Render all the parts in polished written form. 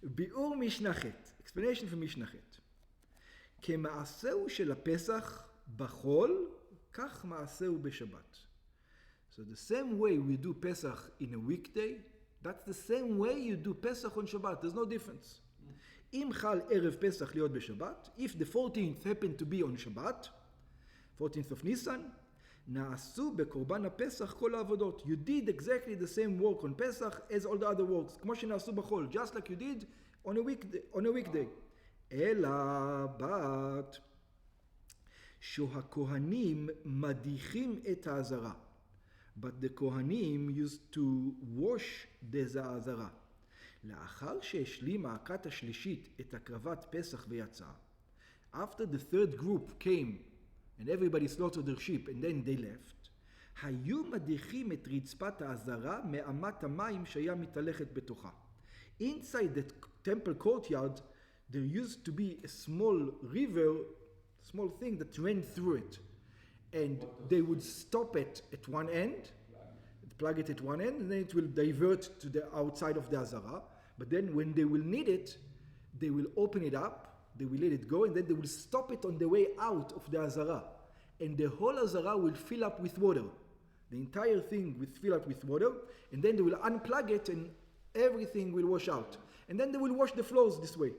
ביאור משנה ח', explanation for משנה ח'. כמעשהו של הפסח בחול, כך מעשהו בשבת. So the same way we do Pesach in a weekday, that's the same way you do Pesach on Shabbat. There's no difference. אם חל ערב פסח להיות בשבת, if the 14th happened to be on Shabbat, 14th of Nisan, נעשו בקורבן הפסח כל העבודות. You did exactly the same work on Pesach as all the other works, כמו שנעשו בחול, just like you did on a weekday. אלא בת שהכהנים מדיחים את העזרה. But the Kohanim used to wash the העזרה. לאחר שהשלימה הכת השלישית את הקרבת פסח ויצא, after the third group came and everybody slaughtered their sheep and then they left, היו מדיחים את רצפת העזרה מאמת המים שהיה מתהלכת בתוכה. Inside the temple courtyard there used to be a small river, small thing that ran through it. And they would stop it at one end, plug it at one end, and then it will divert to the outside of the Azara. But then when they will need it, they will open it up, they will let it go, and then they will stop it on the way out of the Azara. And the whole Azara will fill up with water. The entire thing will fill up with water, and then they will unplug it, and everything will wash out. And then they will wash the floors this way.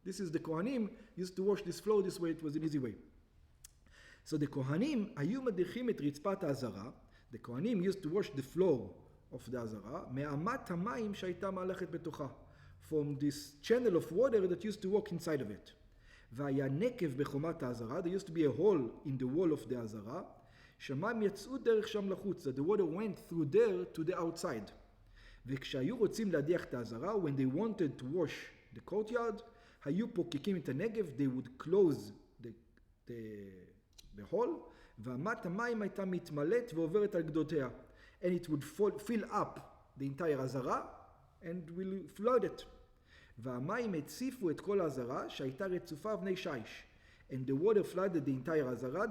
This is the Kohanim used to wash this floor this way. It was an easy way. So the Kohanim היו מדיחים את רצפת העזרה. The Kohanim used to wash the floor of the העזרה מאמת המים שהייתה מהלכת בתוכה. From this channel of water that used to walk inside of it. והיה נקב בחומת העזרה. There used to be a hole in the wall of the העזרה. שהמים יצאו דרך שם לחוץ. So the water went through there to the outside. וכשהיו רוצים להדיח את העזרה, when they wanted to wash the courtyard, היו פוקקים את הנגב, they would close the hole, ואמת המים הייתה מתמלאת ועוברת על גדותיה. And it would fill up the entire עזרה, and will flood it. והמים הציפו את כל העזרה, שהייתה רצופה אבני שיש. And the water flooded the entire עזרה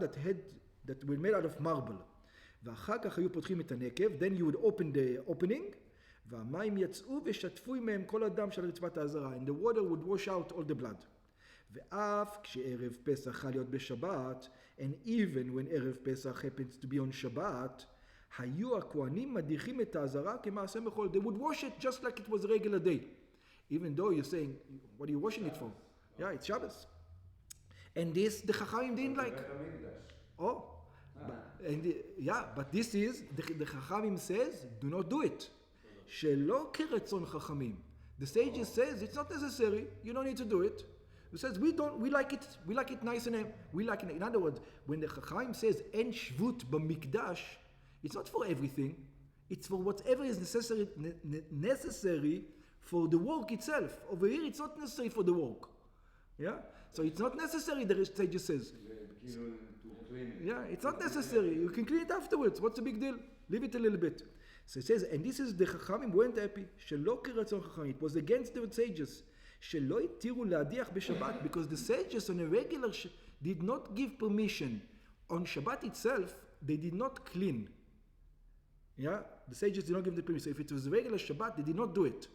that were made out of marble. ואחר כך היו פותחים את הנקב, then you would open the opening, והמים יצאו ושטפו מהם כל הדם של רצפת העזרה. And the water would wash out all the blood. ואף כשערב פסח חל להיות בשבת, and even when ערב פסח happens to be on שבת, היו הכהנים מדיחים את העזרה כמעשה מחול. They would wash it just like it was a regular day. Even though you're saying, what are you washing it for? Yeah, it's Shabbos. And this, the Chachamim didn't like. Oh. But this is, the Chachamim says, do not do it. שלא כרצון חכמים. The sages says, it's not necessary. You don't need to do it. It says, we like it nice and we like it. In other words, when the Chachamim says, אין שבות במקדש, it's not for everything. It's for whatever is necessary for the work itself. Over here, it's not necessary for the work. Yeah? So it's not necessary, the sage says. Yeah, it's not necessary. You can clean it afterwards. What's the big deal? Leave it a little bit. So it says, and this is the Chachamim weren't happy. שלא כרצון חכמים. It was against the sages. שלא התירו להדיח בשבת, because the sages on a regular did not give permission. On Shabbat itself, they did not clean. Yeah? The sages did not give the permission. So if it was regular Shabbat, they did not do it.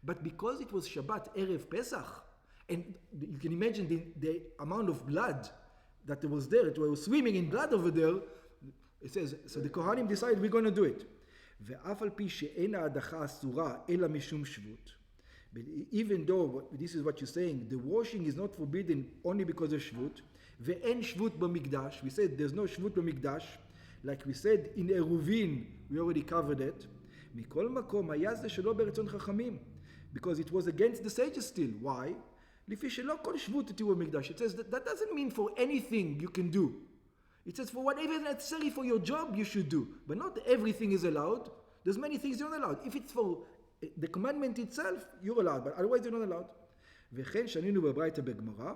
But because it was Shabbat Erev Pesach, and you can imagine the amount of blood that was there, it was swimming in blood over there, it says, so the Kohanim decided we're going to do it. ואף על פי שאין ההדחה אסורה אלא משום שבות. But even though, this is what you're saying, the washing is not forbidden only because of shvut, ואין שבות במקדש, we said there's no shvut במקדש, like we said in Eruvin, we already covered it, מכל מקום היה זה שלא ברצון חכמים, because it was against the sages still. Why? לפי שלא כל שבות תראו במקדש. It says that doesn't mean for anything you can do. It says for whatever is necessary for your job you should do. But not everything is allowed. There's many things you're not allowed. If it's for the commandment itself, you're allowed. But otherwise you're not allowed. וכן שנינו בברייתא בגמרא,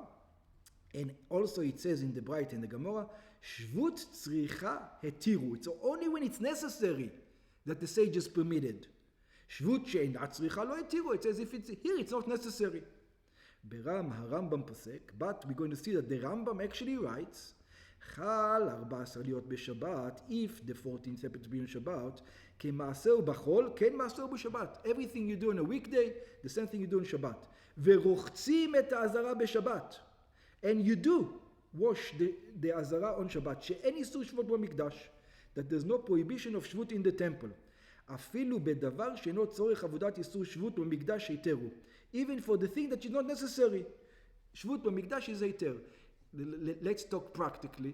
and also it says in the Braita and the Gemara, שבות צריכה התירו. It's only when it's necessary that the sages permitted. שבות שאינה צריכה לא התירו. It says if it's here it's not necessary. ברם הרמב"ם פוסק, but we're going to see that the Rambam actually writes, חל 14 להיות בשבת, if the 14th happens to be on Shabbat, כמעשר בחול, כן מעשר בשבת. Everything you do on a weekday, the same thing you do on Shabbat. ורוחצים את העזרה בשבת. And you do wash the עזרה on Shabbat. שאין איסור שבות במקדש. That there's no prohibition of שבות in the temple. אפילו בדבר שאינו צורך עבודת איסור שבות במקדש היתרו. Even for the thing that is not necessary. שבות במקדש is היתר. Let's talk practically.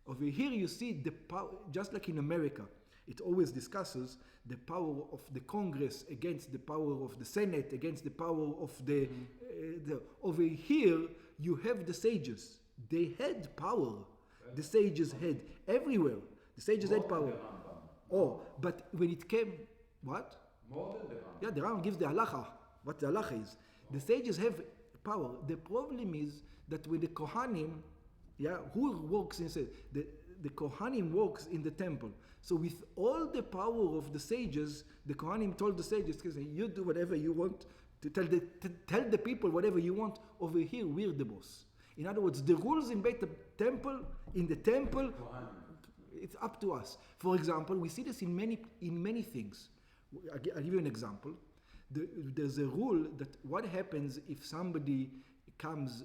Over here you see the power, just like in America, it always discusses the power of the Congress against the power of the Senate, against the power of the over here you have the sages. They had power. The sages had everywhere. The sages had power. Oh, but when it came, what? More than the Rambam. Yeah, the Rambam gives the halacha, what the halacha is. The sages have power. The problem is that with the Kohanim, who works inside? The Kohanim works in the temple. So with all the power of the sages, the Kohanim told the sages, you do whatever you want, to tell the people whatever you want. Over here, we're the boss. In other words, the rules in the temple, it's up to us. For example, we see this in many things. I'll give you an example. There's a rule that what happens if somebody comes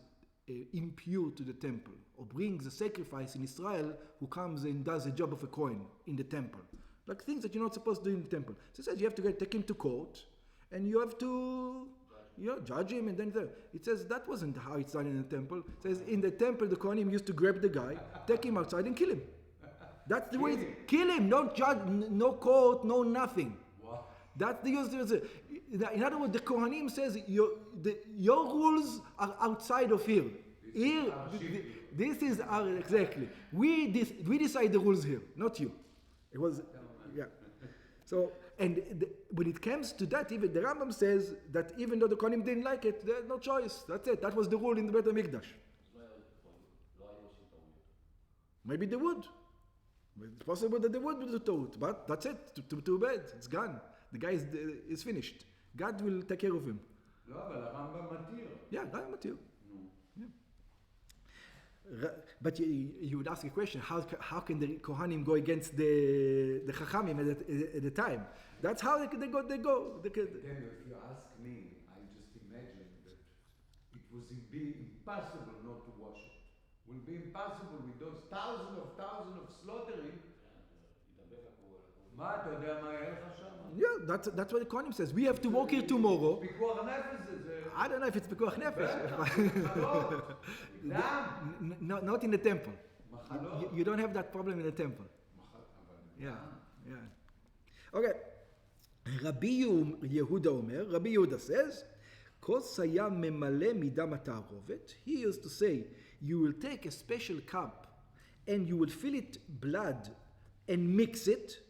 impure to the temple or brings a sacrifice in Israel who comes and does a job of a Kohen in the temple. Like things that you're not supposed to do in the temple. So it says you have to take him to court and you have to judge him and then it says that wasn't how it's done in the temple. It says in the temple the Kohanim used to grab the guy, take him outside and kill him. That's the way kill him, no judge, no court, no nothing. Wow. That's the use. In other words, the Kohanim says your rules are outside of here. This is our exactly. We decide the rules here, not you. It was So when it comes to that, even the Rambam says that even though the Kohanim didn't like it, there's no choice. That's it. That was the rule in the Beit HaMikdash. Maybe they would. It's possible that they would do it, but that's it. Too bad. It's gone. The guy is finished. God will take care of him. לא, אבל הרמב"ם מתיר. Yeah, Rambam מתיר. But you would ask a question: How can the Kohanim go against the Chachamim at the time? That's how they go. Then, if you ask me, I just imagine that it would be impossible not to wash it. It will be impossible with those thousands of slaughtering. מה, אתה יודע מה יהיה לך שם? Yeah, that's what the Kohanim says. We have to walk here tomorrow. פיקוח נפש זה... I don't know if it's pikuach nefesh. מחלות. Not in the temple. מחלות. You don't have that problem in the temple. Yeah. Okay. Rabbi Yehuda Omer, Rabbi Yehuda says, כוס היה ממלא מדם התערובת. He used to say, you will take a special cup and you will fill it blood and mix it.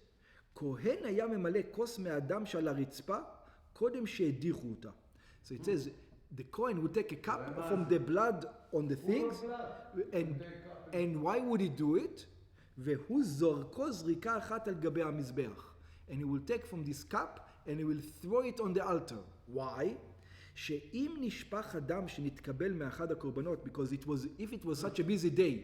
כהן היה ממלא כוס מהדם שעל הרצפה קודם שהדיחו אותה. So it says, the Kohen would take a cup from the blood on the things, and why would he do it? והוא זורקו זריקה אחת על גבי המזבח. And he will take from this cup, and he will throw it on the altar. Why? שאם נשפך הדם שנתקבל מאחד הקורבנות, because if it was such a busy day,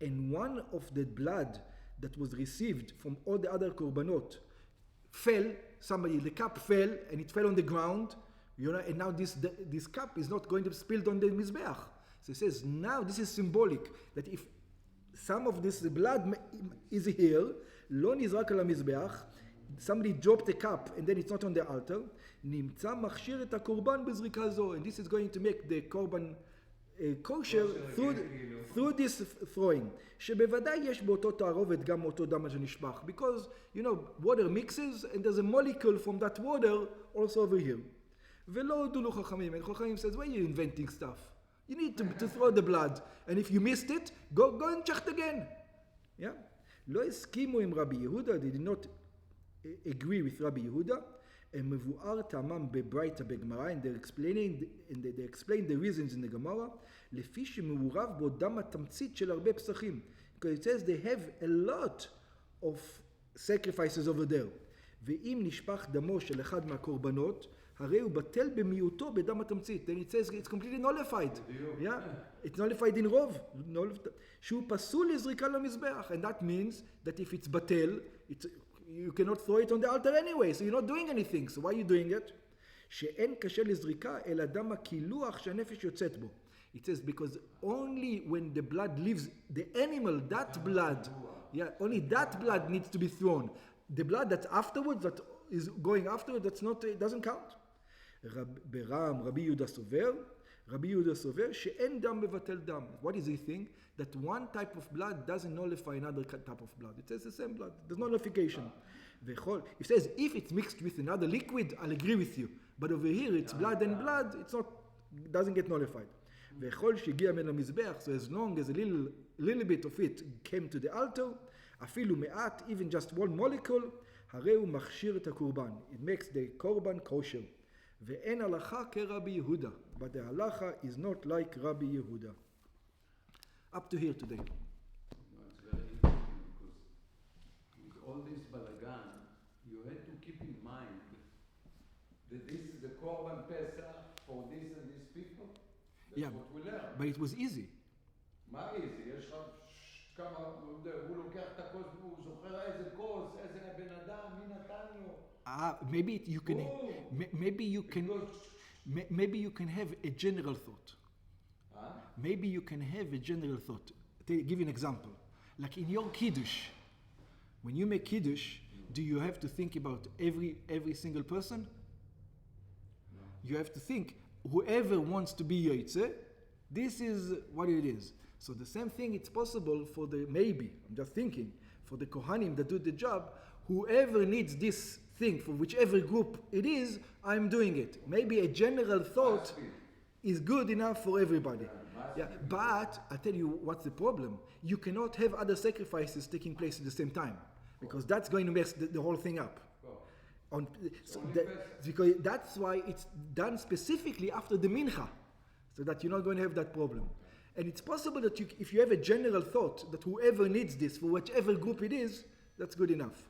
and one of the blood that was received from all the other korbanot fell, the cup fell, and it fell on the ground, and now this cup is not going to be spilled on the mizbeach. So it says, now this is symbolic, that if some of this blood is here, לא נזרק על המזבח, somebody dropped the cup, and then it's not on the altar, נמצא מכשיר את הקורבן בזריקה זו, and this is going to make the korban kosher through this throwing. שבוודאי יש באותו תערובת גם אותו דם שנשפך, because water mixes and there's a molecule from that water also over here. ולא הודו לו חכמים, and חכמים says, why are you inventing stuff? You need to throw the blood, and if you missed it, go and check it again. Yeah? לא הסכימו עם רבי יהודה, they did not agree with רבי יהודה, מבואר טעמם בברייתא בגמרא, and they explain the reasons in the Gemara, לפי שמעורב בו דם התמצית של הרבה פסחים. Because it says they have a lot of sacrifices over there. ואם נשפך דמו של אחד מהקורבנות, הרי הוא בטל במיעוטו בדם התמצית. Then it says it's completely nullified. Yeah? It's nullified in רוב. שהוא פסול לזריקה למזבח. And that means that if it's בטל, you cannot throw it on the altar anyway, so you're not doing anything. So why are you doing it? שאין קשה לזריקה, אלא דם הקילוח שהנפש יוצאת בו. It says because only when the blood leaves the animal, that blood, only that blood needs to be thrown. The blood that's afterwards, that is going afterwards, that's not, it doesn't count. רבי יהודה סובר שאין דם מבטל דם. What does he think? That one type of blood doesn't nullify another type of blood. It says the same blood. There's no nullification. It says if it's mixed with another liquid, I'll agree with you. But over here, it's blood and blood, it doesn't get nullified. וכל שהגיע מן המזבח, so as long as a little bit of it came to the altar, אפילו מעט, even just one molecule, הרי הוא מכשיר את הקורבן. It makes the korban kosher. ואין הלכה כרבי יהודה. But the halacha is not like Rabbi Yehuda. Up to here today. It's very interesting because with all this balagan, you had to keep in mind that this is the Korban Pesach for this and these people. That's what we learn. But it was easy. מה easy? יש לך כמה, הוא looker את הכוס, הוא זוכר איזה כוס, איזה בן אדם, מי נתן לו. Maybe you can have a general thought. Maybe you can have a general thought. I'll give you an example. Like in your kiddush, when you make kiddush, do you have to think about every single person? No. You have to think, whoever wants to be Yotzeh, this is what it is. So the same thing, it's possible for I'm just thinking, for the Kohanim that do the job, whoever needs this thing, for whichever group it is, I'm doing it. Maybe a general thought is good enough for everybody. But I tell you what's the problem. You cannot have other sacrifices taking place at the same time, because that's going to mess the whole thing up. Because that's why it's done specifically after the mincha, so that you're not going to have that problem. And it's possible that if you have a general thought that whoever needs this for whichever group it is, that's good enough.